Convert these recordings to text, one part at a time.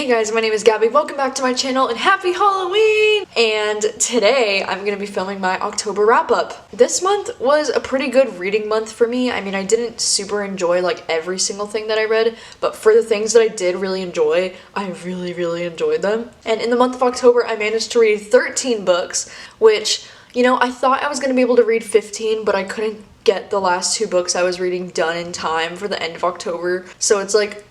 Hey guys, my name is Gabby. Welcome back to my channel and happy Halloween! And today I'm going to be filming my October wrap-up. This month was a pretty good reading month for me. I mean, I didn't super enjoy like every single thing that I read, but for the things that I did really enjoy, I really enjoyed them. And in the month of October, I managed to read 13 books, which, you know, I thought I was going to be able to read 15, but I couldn't get the last 2 books I was reading done in time for the end of October. So it's like,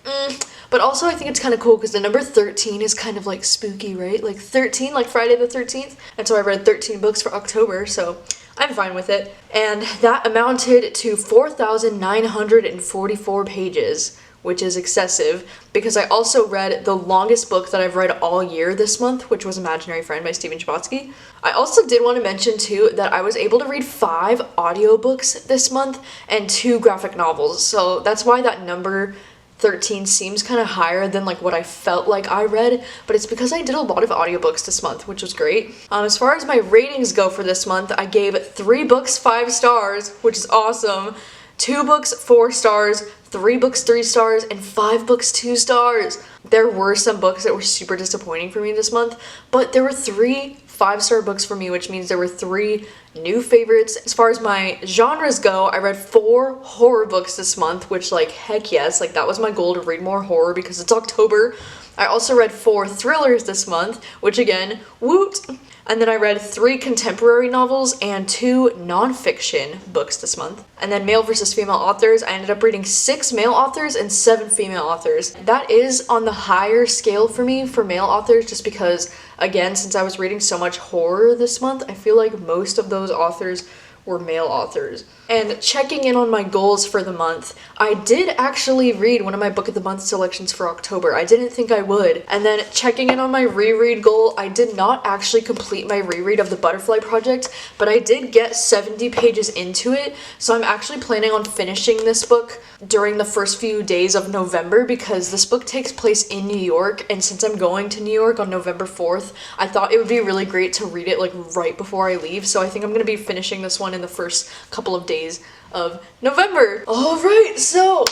But also I think it's kind of cool because the number 13 is kind of like spooky, right? Like 13, like Friday the 13th. And so I read 13 books for October, so I'm fine with it. And that amounted to 4,944 pages, which is excessive because I also read the longest book that I've read all year this month, which was Imaginary Friend by Chbosky. I also did want to mention too that I was able to read 5 audiobooks this month and 2 graphic novels. So that's why that number 13 seems kind of higher than like what I felt like I read, but it's because I did a lot of audiobooks this month, which was great. As far as my ratings go for this month, I gave 3 books 5 stars, which is awesome, 2 books 4 stars, 3 books 3 stars, and 5 books 2 stars. There were some books that were super disappointing for me this month, but there were 3 5-star books for me, which means there were 3 new favorites. As far as my genres go, I read 4 horror books this month, which like heck yes, like that was my goal, to read more horror because it's October. I also read 4 thrillers this month, which again, woot! And then I read 3 contemporary novels and 2 nonfiction books this month. And then male versus female authors, I ended up reading 6 male authors and 7 female authors. That is on the higher scale for me for male authors, just because, again, since I was reading so much horror this month, I feel like most of those authors were male authors. And checking in on my goals for the month, I did actually read one of my book of the month selections for October. I didn't think I would. And then checking in on my reread goal, I did not actually complete my reread of The Butterfly Project, but I did get 70 pages into it, so I'm actually planning on finishing this book during the first few days of November because this book takes place in New York, and since I'm going to New York on November 4th, I thought it would be really great to read it like right before I leave, so I think I'm going to be finishing this one in the first couple of days of November. Alright, so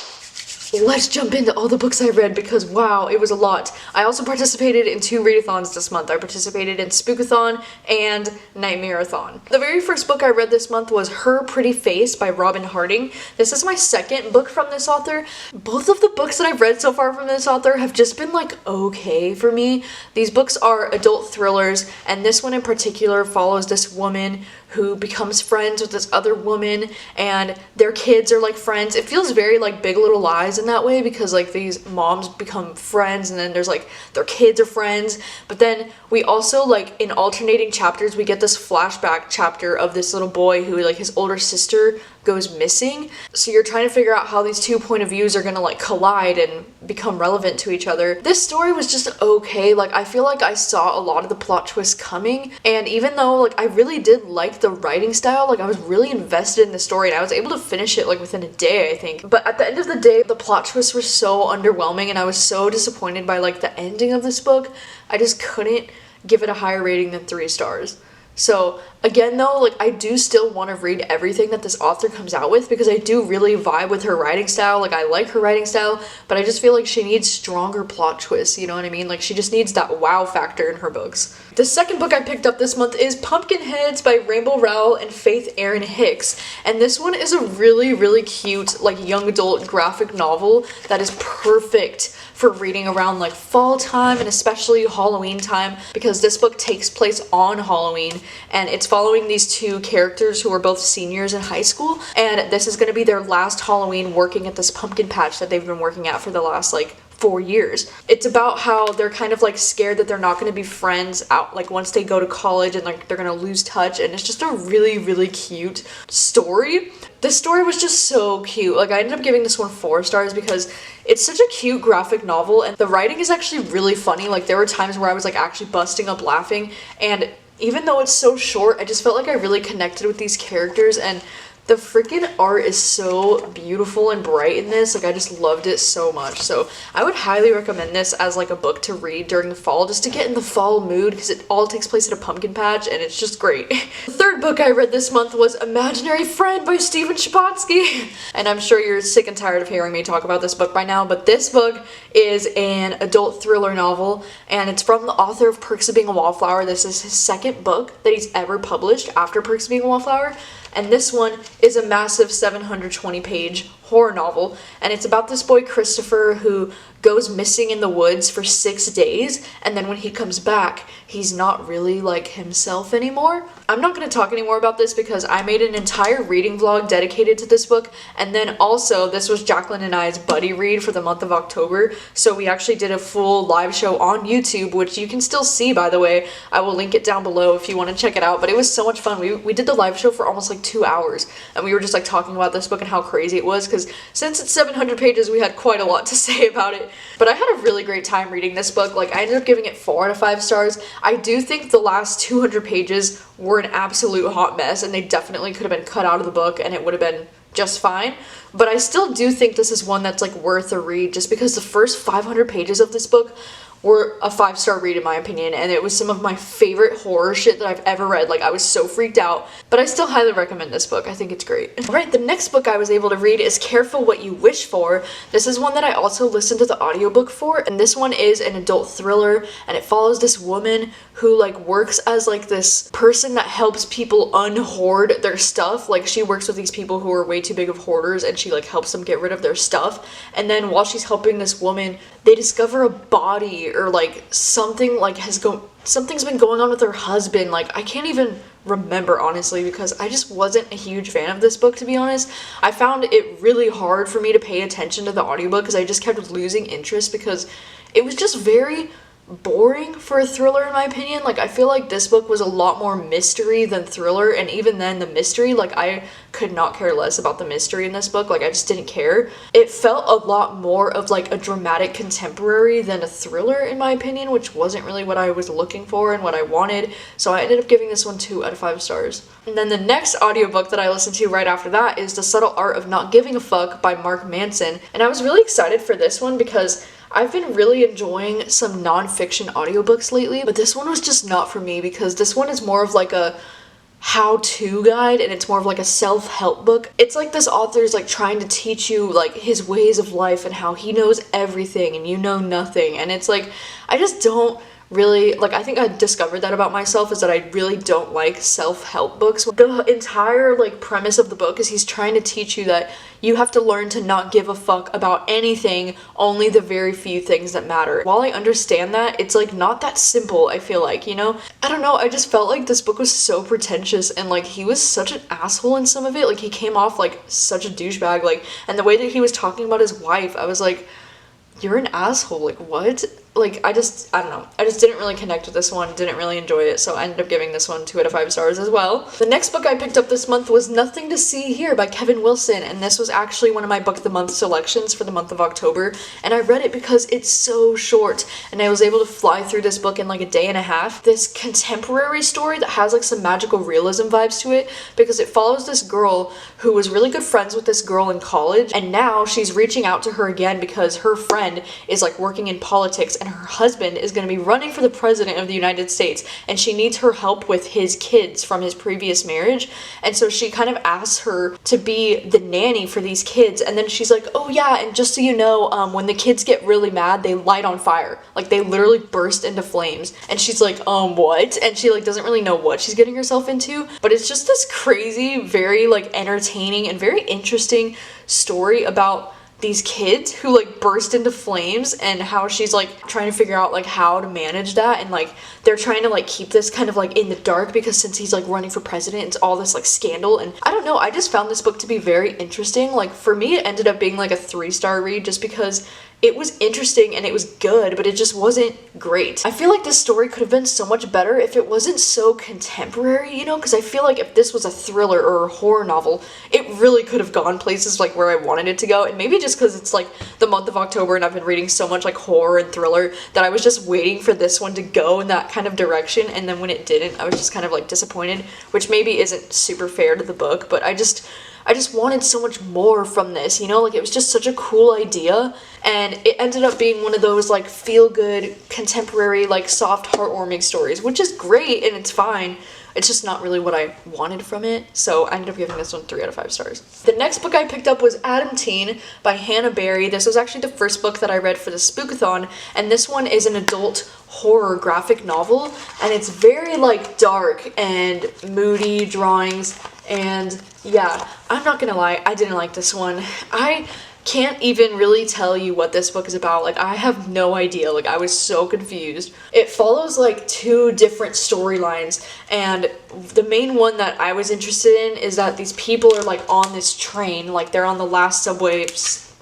let's jump into all the books I read because wow, it was a lot. I also participated in 2 readathons this month. I participated in Spookathon and Nightmareathon. The very first book I read this month was Her Pretty Face by Robin Harding. This is my second book from this author. Both of the books that I've read so far from this author have just been like okay for me. These books are adult thrillers, and this one in particular follows this woman who becomes friends with this other woman, and their kids are like friends. It feels very like Big Little Lies in that way because like these moms become friends and then there's like their kids are friends, but then we also like in alternating chapters we get this flashback chapter of this little boy who like his older sister goes missing. So you're trying to figure out how these 2 point of views are gonna like collide and become relevant to each other. This story was just okay. Like I feel like I saw a lot of the plot twists coming, and even though like I really did like the writing style, like I was really invested in the story and I was able to finish it like within a day, I think. But at the end of the day, the plot twists were so underwhelming and I was so disappointed by like the ending of this book. I just couldn't give it a higher rating than 3 stars. So again though, like I do still want to read everything that this author comes out with because I do really vibe with her writing style. Like I like her writing style, but I just feel like she needs stronger plot twists, you know what I mean? Like she just needs that wow factor in her books. The second book I picked up this month is Pumpkinheads by Rowell and Faith Erin Hicks, and this one is a really cute like young adult graphic novel that is perfect for reading around like fall time and especially Halloween time because this book takes place on Halloween and it's following these 2 characters who are both seniors in high school, and this is going to be their last Halloween working at this pumpkin patch that they've been working at for the last like 4 years. It's about how they're kind of like scared that they're not going to be friends out like once they go to college and like they're going to lose touch, and it's just a really cute story. This story was just so cute. Like I ended up giving this one 4 stars because it's such a cute graphic novel and the writing is actually really funny. Like there were times where I was like actually busting up laughing, and even though it's so short, I just felt like I really connected with these characters, and The freaking art is so beautiful and bright in this. Like, I just loved it so much. So I would highly recommend this as like a book to read during the fall, just to get in the fall mood, because it all takes place at a pumpkin patch and it's just great. The third book I read this month was Imaginary Friend by Chbosky. And I'm sure you're sick and tired of hearing me talk about this book by now, but this book is an adult thriller novel, and it's from the author of Perks of Being a Wallflower. This is his second book that he's ever published after Perks of Being a Wallflower. And this one is a massive 720-page horror novel, and it's about this boy Christopher who goes missing in the woods for 6 days, and then when he comes back, he's not really like himself anymore. I'm not going to talk anymore about this because I made an entire reading vlog dedicated to this book, and then also this was Jacqueline and I's buddy read for the month of October, so we actually did a full live show on YouTube, which you can still see, by the way. I will link it down below if you want to check it out, but it was so much fun. We did the live show for almost like 2 hours, and we were just like talking about this book and how crazy it was, because since it's 700 pages, we had quite a lot to say about it. But I had a really great time reading this book. Like, I ended up giving it 4 out of 5 stars. I do think the last 200 pages were an absolute hot mess, and they definitely could have been cut out of the book and it would have been just fine. But I still do think this is one that's like worth a read, just because the first 500 pages of this book were a 5-star read in my opinion, and it was some of my favorite horror shit that I've ever read. Like, I was so freaked out, but I still highly recommend this book. I think it's great. Alright, the next book I was able to read is Careful What You Wish For. This is one that I also listened to the audiobook for, and this one is an adult thriller, and it follows this woman who like works as like this person that helps people unhoard their stuff. Like, she works with these people who are way too big of hoarders, and she like helps them get rid of their stuff. And then while she's helping this woman, they discover a body, or like something like something's been going on with her husband. Like, I can't even remember honestly, because I just wasn't a huge fan of this book, to be honest. I found it really hard for me to pay attention to the audiobook because I just kept losing interest, because it was just very boring for a thriller in my opinion. Like, I feel like this book was a lot more mystery than thriller, and even then the mystery, like, I could not care less about the mystery in this book. Like, I just didn't care. It felt a lot more of like a dramatic contemporary than a thriller in my opinion, which wasn't really what I was looking for and what I wanted, so I ended up giving this one 2 out of 5 stars. And then the next audiobook that I listened to right after that is The Subtle Art of Not Giving a Fuck by Mark Manson, and I was really excited for this one because I've been really enjoying some non-fiction audiobooks lately, but this one was just not for me, because this one is more of like a how-to guide, and it's more of like a self-help book. It's like this author's like trying to teach you like his ways of life and how he knows everything and you know nothing, and it's like, I just don't really, like, I think I discovered that about myself, is that I really don't like self-help books. The entire like premise of the book is he's trying to teach you that you have to learn to not give a fuck about anything, only the very few things that matter. While I understand that, it's like not that simple, I feel like, you know? I don't know, I just felt like this book was so pretentious, and like he was such an asshole in some of it. Like, he came off like such a douchebag, like, and the way that he was talking about his wife, I was like, you're an asshole, like, what? Like, I don't know. I just didn't really connect with this one, didn't really enjoy it, so I ended up giving this one 2 out of 5 stars as well. The next book I picked up this month was Nothing to See Here by Kevin Wilson, and this was actually one of my Book of the Month selections for the month of October, and I read it because it's so short, and I was able to fly through this book in like a day and a half. This contemporary story that has like some magical realism vibes to it, because it follows this girl who was really good friends with this girl in college, and now she's reaching out to her again because her friend is like working in politics, and her husband is going to be running for the president of the United States, and she needs her help with his kids from his previous marriage. And so she kind of asks her to be the nanny for these kids, and then she's like, oh yeah, and just so you know, when the kids get really mad, they light on fire. Like, they literally burst into flames. And she's like, what? And she like doesn't really know what she's getting herself into, but it's just this crazy, very like entertaining and very interesting story about these kids who like burst into flames, and how she's like trying to figure out like how to manage that, and like they're trying to like keep this kind of like in the dark, because since he's like running for president, it's all this like scandal. And I don't know, I just found this book to be very interesting. Like, for me, it ended up being like a 3-star read, just because it was interesting and it was good, but it just wasn't great. I feel like this story could have been so much better if it wasn't so contemporary, you know, because I feel like if this was a thriller or a horror novel, it really could have gone places like where I wanted it to go. And maybe just because it's like the month of October and I've been reading so much like horror and thriller, that I was just waiting for this one to go in that kind of direction, and then when it didn't, I was just kind of like disappointed, which maybe isn't super fair to the book, but I just wanted so much more from this, you know? Like, it was just such a cool idea, and it ended up being one of those, like, feel-good, contemporary, like, soft, heartwarming stories, which is great, and it's fine. It's just not really what I wanted from it, so I ended up giving this one 3 out of 5 stars. The next book I picked up was Adamtine by Hannah Berry. This was actually the first book that I read for the Spookathon, and this one is an adult horror graphic novel, and it's very, like, dark and moody drawings, and yeah, I'm not gonna lie, I didn't like this one. I can't even really tell you what this book is about. Like, I have no idea. Like, I was so confused. It follows like 2 different storylines, and the main one that I was interested in is that these people are like on this train, like they're on the last subway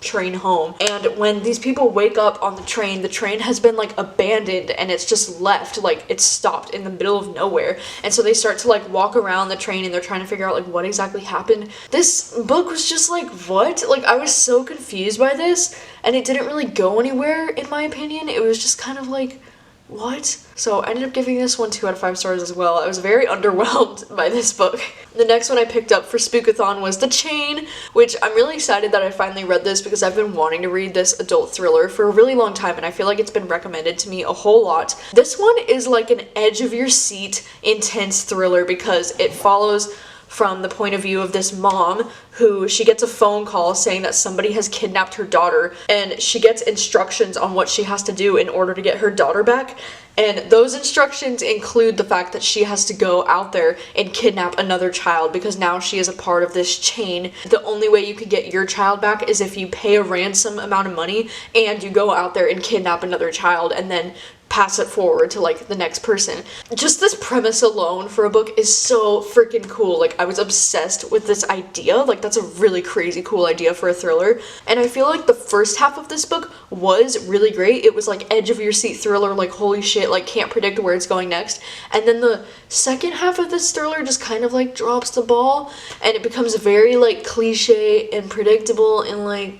train home, and when these people wake up on the train has been like abandoned, and it's just left, like it's stopped in the middle of nowhere, and so they start to like walk around the train, and they're trying to figure out like what exactly happened. This book was just like, what? Like, I was so confused by this, and it didn't really go anywhere in my opinion. It was just kind of like, what? So I ended up giving this one 2 out of 5 stars as well. I was very underwhelmed by this book. The next one I picked up for Spookathon was The Chain, which I'm really excited that I finally read this because I've been wanting to read this adult thriller for a really long time, and I feel like it's been recommended to me a whole lot. This one is like an edge of your seat intense thriller because it follows from the point of view of this mom who she gets a phone call saying that somebody has kidnapped her daughter, and she gets instructions on what she has to do in order to get her daughter back. And those instructions include the fact that she has to go out there and kidnap another child because now she is a part of this chain. The only way you can get your child back is if you pay a ransom amount of money and you go out there and kidnap another child and then pass it forward to like the next person. Just this premise alone for a book is so freaking cool. Like, I was obsessed with this idea. Like, that's a really crazy cool idea for a thriller, and I feel like the first half of this book was really great. It was like edge of your seat thriller, like holy shit, like can't predict where it's going next, and then the second half of this thriller just kind of like drops the ball, and it becomes very like cliche and predictable and like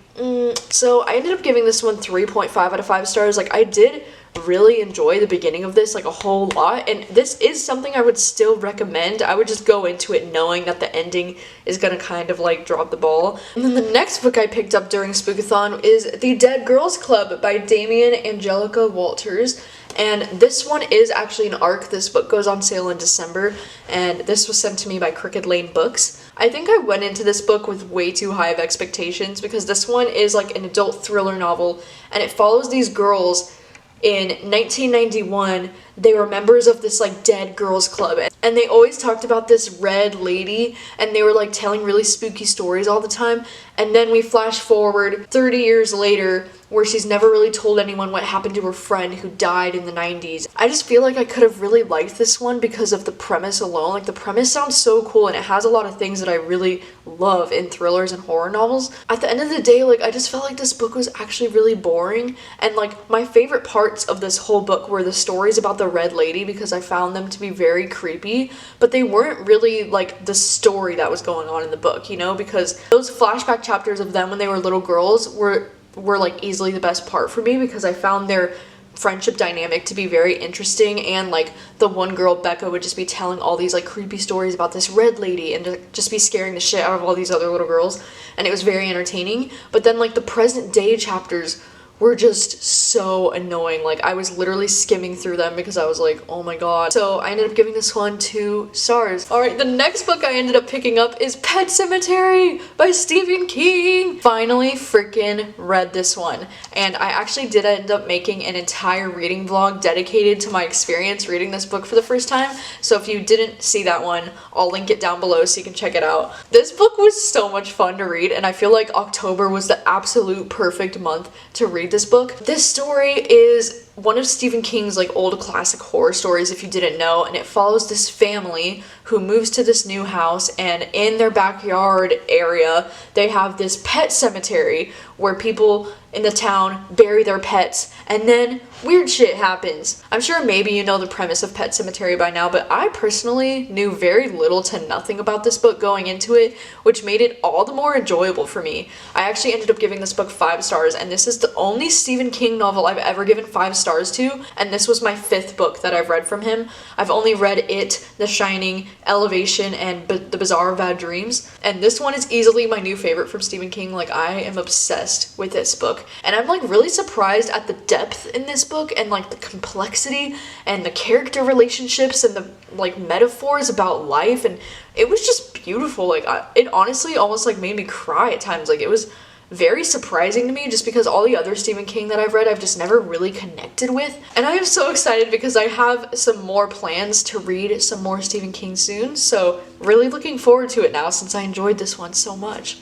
so I ended up giving this one 3.5 out of 5 stars. Like, I did really enjoy the beginning of this like a whole lot, and this is something I would still recommend. I would just go into it knowing that the ending is gonna kind of like drop the ball. And then the next book I picked up during Spookathon is The Dead Girls Club by Damien and Jelica Walters, and this one is actually an ARC. This book goes on sale in December, and this was sent to me by Crooked Lane Books. I think I went into this book with way too high of expectations because this one is like an adult thriller novel, and it follows these girls. In 1991, they were members of this like dead girls club, and they always talked about this red lady, and they were like telling really spooky stories all the time. And then we flash forward 30 years later, where she's never really told anyone what happened to her friend who died in the 90s. I just feel like I could have really liked this one because of the premise alone. Like, the premise sounds so cool, and it has a lot of things that I really love in thrillers and horror novels. At the end of the day, like, I just felt like this book was actually really boring, and like my favorite parts of this whole book were the stories about the red lady because I found them to be very creepy, but they weren't really like the story that was going on in the book, you know, because those flashback chapters of them when they were little girls were like easily the best part for me because I found their friendship dynamic to be very interesting, and like the one girl, Becca, would just be telling all these like creepy stories about this red lady and just be scaring the shit out of all these other little girls, and it was very entertaining. But then like the present day chapters were just so annoying. Like, I was literally skimming through them because I was like, oh my god. So I ended up giving this one 2 stars. Alright, the next book I ended up picking up is Pet Semetary by Stephen King. Finally freaking read this one, and I actually did end up making an entire reading vlog dedicated to my experience reading this book for the first time, so if you didn't see that one, I'll link it down below so you can check it out. This book was so much fun to read, and I feel like October was the absolute perfect month to read this book. This story is one of Stephen King's like old classic horror stories, if you didn't know, and it follows this family who moves to this new house, and in their backyard area they have this pet cemetery where people in the town bury their pets, and then weird shit happens. I'm sure maybe you know the premise of Pet Semetary by now, but I personally knew very little to nothing about this book going into it, which made it all the more enjoyable for me. I actually ended up giving this book 5 stars, and this is the only Stephen King novel I've ever given 5 stars to, and this was my 5th book that I've read from him. I've only read It, The Shining, Elevation, and The Bazaar of Bad Dreams, and this one is easily my new favorite from Stephen King. Like, I am obsessed with this book, and I'm like really surprised at the depth in this book and like the complexity and the character relationships and the like metaphors about life, and it was just beautiful. Like, it honestly almost like made me cry at times. Like, it was very surprising to me just because all the other Stephen King that I've read I've just never really connected with. And I am so excited because I have some more plans to read some more Stephen King soon, so really looking forward to it now since I enjoyed this one so much.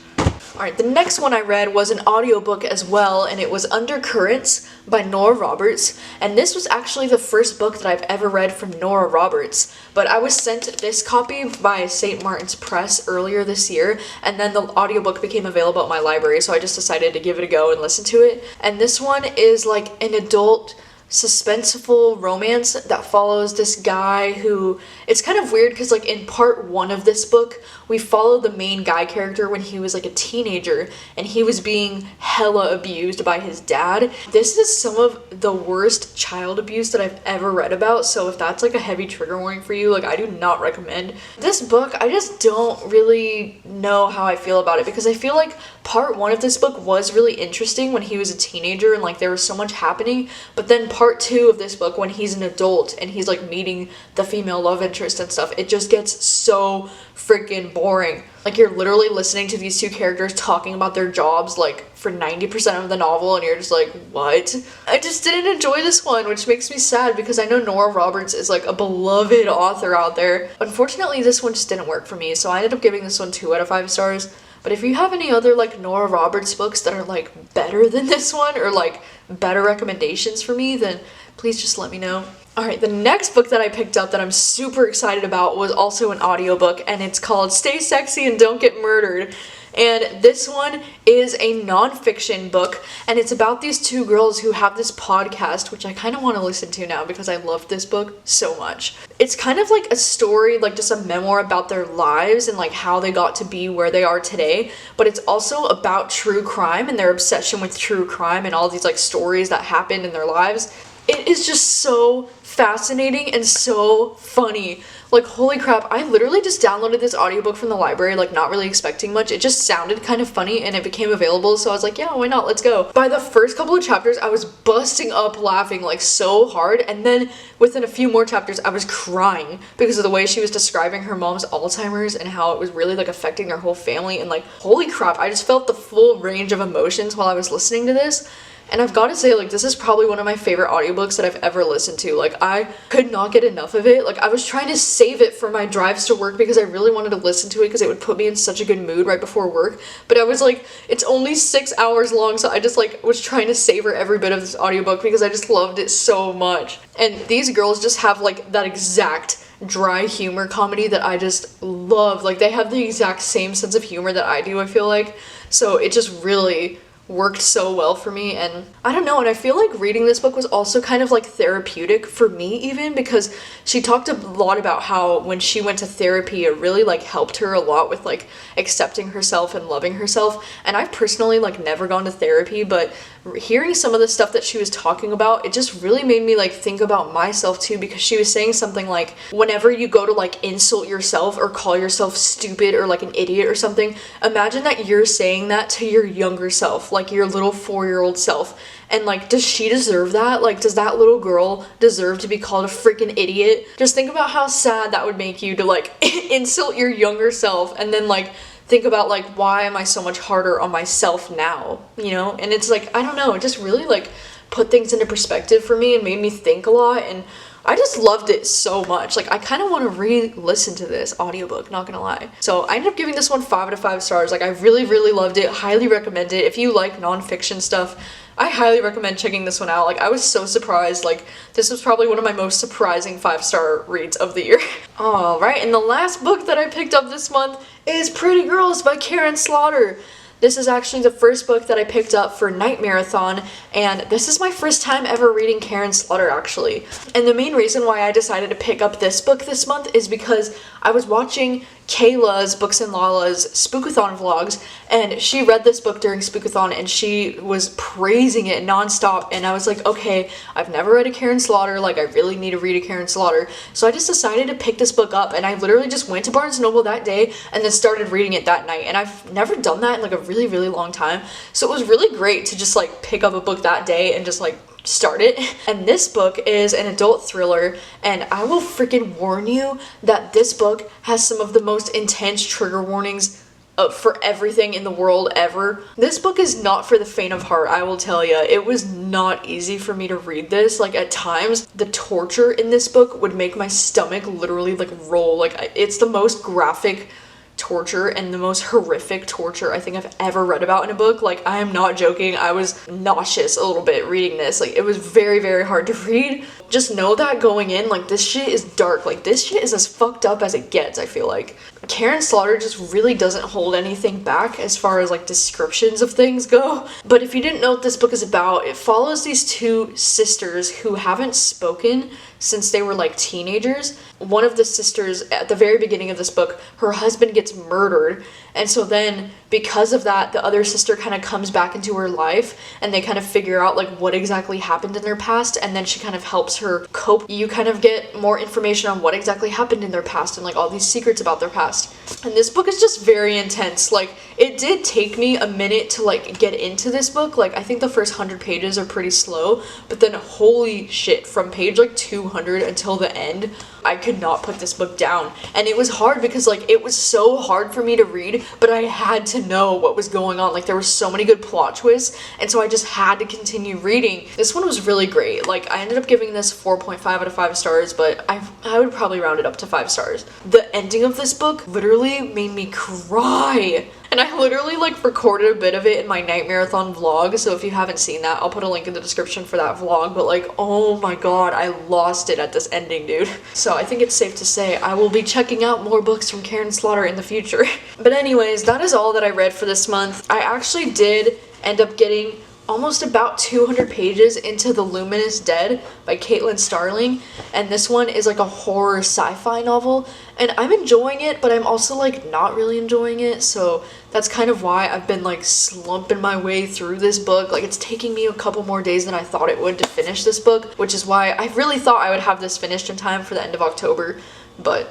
Alright, the next one I read was an audiobook as well, and it was Undercurrents by Nora Roberts, and this was actually the first book that I've ever read from Nora Roberts, but I was sent this copy by St. Martin's Press earlier this year, and then the audiobook became available at my library, so I just decided to give it a go and listen to it. And this one is like an adult suspenseful romance that follows this guy who, it's kind of weird because like in part 1 of this book we follow the main guy character when he was like a teenager and he was being hella abused by his dad. This is some of the worst child abuse that I've ever read about, so if that's like a heavy trigger warning for you, like I do not recommend this book. I just don't really know how I feel about it because I feel like part 1 of this book was really interesting when he was a teenager and like there was so much happening, but then part 2 of this book when he's an adult and he's like meeting the female love interest and stuff, it just gets so freaking boring. Like, you're literally listening to these two characters talking about their jobs like for 90% of the novel and you're just like, what? I just didn't enjoy this one, which makes me sad because I know Nora Roberts is like a beloved author out there. Unfortunately, this one just didn't work for me, so I ended up giving this one 2 out of 5 stars. But if you have any other like Nora Roberts books that are like better than this one or like better recommendations for me, then please just let me know. Alright, the next book that I picked up that I'm super excited about was also an audiobook, and it's called Stay Sexy and Don't Get Murdered. And this one is a nonfiction book, and it's about these 2 girls who have this podcast, which I kind of want to listen to now because I love this book so much. It's kind of like a story, like just a memoir about their lives and like how they got to be where they are today, but it's also about true crime and their obsession with true crime and all these like stories that happened in their lives. It is just so fascinating and so funny. Like, holy crap, I literally just downloaded this audiobook from the library, like not really expecting much. It just sounded kind of funny and it became available, so I was like, yeah, why not, let's go. By the first couple of chapters, I was busting up laughing like so hard, and then within a few more chapters, I was crying because of the way she was describing her mom's Alzheimer's and how it was really like affecting their whole family, and like, holy crap, I just felt the full range of emotions while I was listening to this. And I've got to say, like, this is probably one of my favorite audiobooks that I've ever listened to. Like, I could not get enough of it. Like, I was trying to save it for my drives to work because I really wanted to listen to it because it would put me in such a good mood right before work. But I was like, it's only 6 hours long, so I just, like, was trying to savor every bit of this audiobook because I just loved it so much. And these girls just have, like, that exact dry humor comedy that I just love. Like, they have the exact same sense of humor that I do, I feel like. So it just really worked so well for me, and I don't know, and I feel like reading this book was also kind of like therapeutic for me even, because she talked a lot about how when she went to therapy it really like helped her a lot with like accepting herself and loving herself. And I've personally like never gone to therapy, but hearing some of the stuff that she was talking about, it just really made me like think about myself too, because she was saying something like, whenever you go to like insult yourself or call yourself stupid or like an idiot or something, imagine that you're saying that to your younger self, like your little 4-year-old self. And like, does she deserve that? Like, does that little girl deserve to be called a freaking idiot? Just think about how sad that would make you to like insult your younger self, and then like think about like, why am I so much harder on myself now, you know? And it's like, I don't know, it just really like put things into perspective for me and made me think a lot, and I just loved it so much. Like, I kind of want to re-listen to this audiobook, not gonna lie. So I ended up giving this one 5 out of 5 stars. Like, I really, really loved it. Highly recommend it. If you like nonfiction stuff, I highly recommend checking this one out. Like, I was so surprised. Like, this was probably one of my most surprising 5-star reads of the year. Alright, and the last book that I picked up this month is Pretty Girls by Karen Slaughter. This is actually the first book that I picked up for NIGHTMAREATHON, and this is my first time ever reading Karen Slaughter, actually. And the main reason why I decided to pick up this book this month is because I was watching Kayla's Books and Lala's Spookathon vlogs, and she read this book during Spookathon and she was praising it nonstop, and I was like, okay, I've never read a Karen Slaughter, like I really need to read a Karen Slaughter. So I just decided to pick this book up, and I literally just went to Barnes & Noble that day and then started reading it that night, and I've never done that in like a really long time, so it was really great to just like pick up a book that day and just like start it. And this book is an adult thriller, and I will freaking warn you that this book has some of the most intense trigger warnings for everything in the world ever. This book is not for the faint of heart, I will tell you. It was not easy for me to read this. Like at times, the torture in this book would make my stomach literally like roll. Like it's the most graphic torture and the most horrific torture I think I've ever read about in a book. Like I am not joking, I was nauseous a little bit reading this. Like it was very hard to read. Just know that going in, like this shit is dark. Like this shit is as fucked up as it gets, I feel like. Karen Slaughter just really doesn't hold anything back as far as like descriptions of things go. But if you didn't know what this book is about, it follows these two sisters who haven't spoken since they were like teenagers. One of the sisters, at the very beginning of this book, her husband gets murdered, and so then because of that, the other sister kind of comes back into her life, and they kind of figure out like what exactly happened in their past, and then she kind of helps her cope. You kind of get more information on what exactly happened in their past and like all these secrets about their past. And this book is just very intense. Like it did take me a minute to like get into this book. Like I think the first 100 pages are pretty slow, but then holy shit, from page like 200 until the end, I could not put this book down. And it was hard because like it was so hard for me to read, but I had to know what was going on. Like there were so many good plot twists, and so I just had to continue reading. This one was really great. Like I ended up giving this 4.5 out of 5 stars, but I would probably round it up to 5 stars. The ending of this book literally made me cry. And I literally like recorded a bit of it in my NIGHTMAREATHON vlog, so if you haven't seen that, I'll put a link in the description for that vlog, but like, oh my god, I lost it at this ending, dude. So I think it's safe to say I will be checking out more books from Karen Slaughter in the future. But anyways, that is all that I read for this month. I actually did end up getting almost about 200 pages into The Luminous Dead by Caitlin Starling, and this one is like a horror sci-fi novel, and I'm enjoying it, but I'm also like not really enjoying it, so that's kind of why I've been like slumping my way through this book. Like it's taking me a couple more days than I thought it would to finish this book, which is why I really thought I would have this finished in time for the end of October, but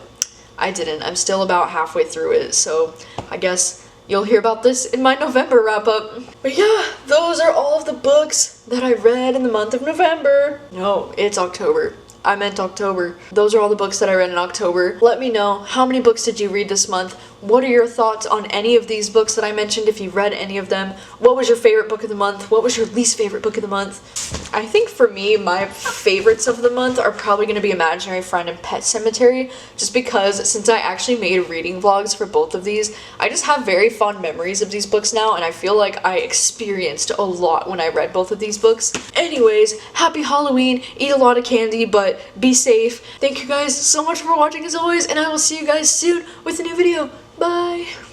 I didn't. I'm still about halfway through it, so I guess you'll hear about this in my November wrap-up. But yeah, those are all of the books that I read in the month of November. No, it's October. I meant October. Those are all the books that I read in October. Let me know, how many books did you read this month? What are your thoughts on any of these books that I mentioned, if you read any of them? What was your favorite book of the month? What was your least favorite book of the month? I think for me, my favorites of the month are probably going to be Imaginary Friend and Pet Semetary, just because since I actually made reading vlogs for both of these, I just have very fond memories of these books now, and I feel like I experienced a lot when I read both of these books. Anyways, happy Halloween, eat a lot of candy, but be safe. Thank you guys so much for watching as always, and I will see you guys soon with a new video. Bye!